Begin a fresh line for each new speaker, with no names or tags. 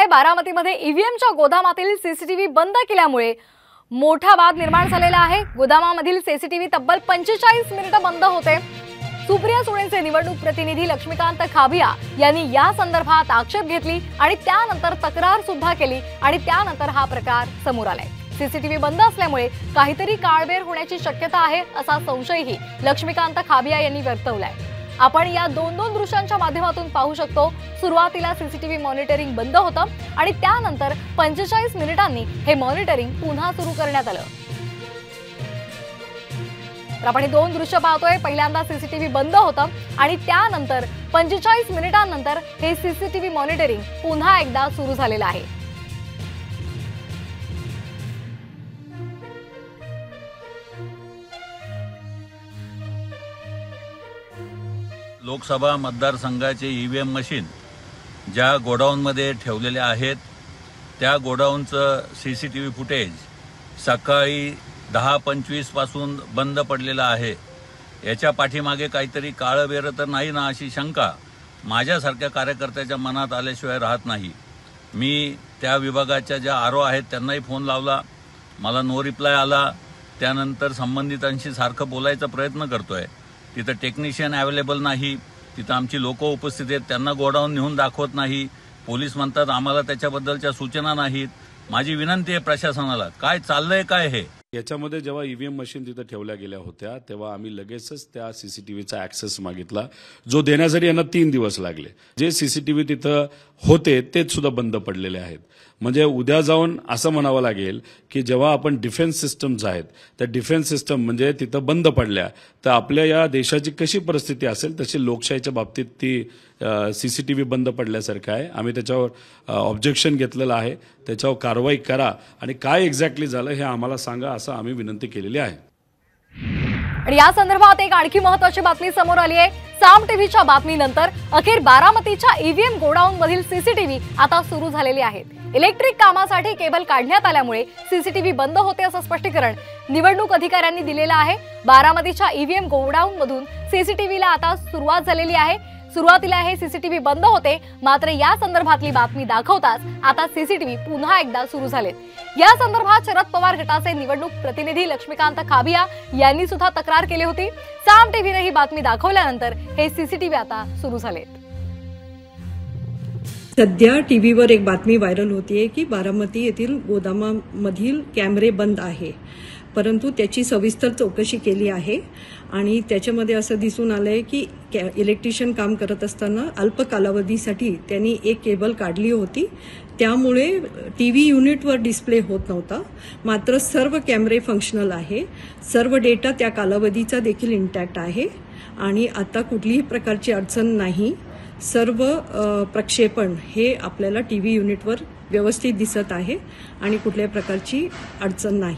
आहे बारामतीमध्ये ईव्हीएमच्या गोदामातील सीसीटीव्ही बंद केल्यामुळे मोठा वाद निर्माण झालेला आहे। गोदामामधील सीसीटीव्ही तब्बल 45 मिनिटे बंद होते। सुप्रिया सुळेंचे निवडणूक प्रतिनिधी लक्ष्मीकांत खाबिया यांनी या संदर्भात आक्षेप घेतली आणि त्यानंतर तक्रार सुद्धा केली आणि त्यानंतर हा प्रकार समोर आलाय। सीसीटीव्ही बंद असल्यामुळे काहीतरी काळबेर होण्याची शक्यता आहे असा संशयही लक्ष्मीकांत खाबिया यांनी वर्तवलाय। आपण या दोन दृश्यांच्या माध्यमातून पाहू शकतो। सुरुवातीला सीसीटीव्ही मॉनिटरिंग बंद होतं आणि त्यानंतर 45 मिनिटांनी हे मॉनिटरिंग पुन्हा सुरू करण्यात आलं। तर आपण हे दोन दृश्य पाहतोय। पहिल्यांदा सीसीटीव्ही बंद होतं आणि त्यानंतर 45 मिनिटांनंतर हे सीसीटीव्ही मॉनिटरिंग पुन्हा एकदा सुरू झालेलं आहे।
लोकसभा मतदारसंघाचे ईव्हीएम मशीन ज्या गोडाऊनमध्ये ठेवलेले आहेत त्या गोडाऊनचं सीसीटीव्ही फुटेज सकाळी 10:25 पासून बंद पडलेलं आहे। याच्या पाठीमागे काहीतरी काळबेर तर नाही ना अशी शंका माझ्यासारख्या कार्यकर्त्याच्या मनात आल्याशिवाय राहत नाही। मी त्या विभागाच्या ज्या आरओ आहेत त्यांनाही फोन लावला, मला नो रिप्लाय आला। त्यानंतर संबंधितांशी सारखं बोलायचा प्रयत्न करतोय। तिथं टेक्निशियन अवेलेबल नाही, तिथं आमची लोक उपस्थित आहेत, त्यांना गोडाऊन नेऊन दाखवत नाही। पोलीस म्हणतात आम्हाला त्याच्याबद्दलच्या सूचना नाहीत। माझी विनंती आहे प्रशासनाला, काय चाललंय काय हे।
याच्यामध्ये जेव्हा ईव्हीएम मशीन तिथे ठेवल्या गेल्या होत्या तेव्हा आम्ही लगेचच त्या सीसीटीव्हीचा ऍक्सेस मागितला, जो देण्यासाठी यांना 3 दिवस लागले। जे सीसीटीव्ही तिथं होते तेच सुद्धा बंद पडलेले आहेत। म्हणजे उद्या जाऊन असं म्हणावं लागेल की जेव्हा आपण डिफेन्स सिस्टम्स आहेत त्या डिफेन्स सिस्टम म्हणजे तिथं बंद पडल्या तर आपल्या या देशाची कशी परिस्थिती असेल तशी लोकशाहीच्या बाबतीत ती सीसीटीव्ही बंद पडल्यासारखं आहे। आम्ही त्याच्यावर ऑब्जेक्शन घेतलेलं आहे, त्याच्यावर कारवाई करा आणि काय एक्झॅक्टली झालं हे आम्हाला सांगा असं आम्ही विनंती केलेली आहे।
आणि या संदर्भात एक आणखी महत्त्वाची बातमी समोर आली आहे। साम टीव्हीच्या बातमीनंतर अखेर बारामतीच्या ईव्हीएम गोडाऊन मधील सीसीटीव्ही आता सुरू झालेले आहेत। इलेक्ट्रिक कामासाठी केबल काढण्यात आल्यामुळे सीसीटीव्ही बंद होते असं स्पष्टीकरण निवडणूक अधिकाऱ्यांनी दिलेलं आहे। बारामतीच्या ईव्हीएम गोडाऊन मधून सीसीटीव्हीला आता सुरुवात झालेली आहे। सुरुवातीला हे सीसीटीव्ही बंद होते, मात्र या संदर्भातली बातमी दाखवताच आता सीसीटीव्ही पुन्हा एकदा सुरू झालेत। या संदर्भात शरद पवार गटाचे निवडणूक प्रतिनिधी लक्ष्मीकांत खाबिया यांनी सुद्धा तक्रार केली होती। साम टीव्हीने ही बातमी दाखवल्यानंतर हे सीसीटीव्ही आता सुरू झालेत।
सध्या टीव्हीवर एक बातमी व्हायरल होतीये की बारामती येथील गोदामामधील कॅमेरे बंद आहे, परंतु त्याची सविस्तर चौकशी केली आहे आणि त्याच्यामध्ये असं दिसून आलंय की इलेक्ट्रिशियन काम करत असताना अल्प कालावधीसाठी त्यांनी एक केबल काढली होती, त्यामुळे टीव्ही युनिटवर डिस्प्ले होत नव्हता। मात्र सर्व कॅमेरे फंक्शनल आहे, सर्व डेटा त्या कालावधीचा देखील इंटॅक्ट आहे आणि आता कुठलीही प्रकारची अडचण नाही। सर्व प्रक्षेपण हे आपल्याला टीव्ही युनिटवर व्यवस्थित दिसत आहे आणि कुठल्याही प्रकारची अडचण नाही।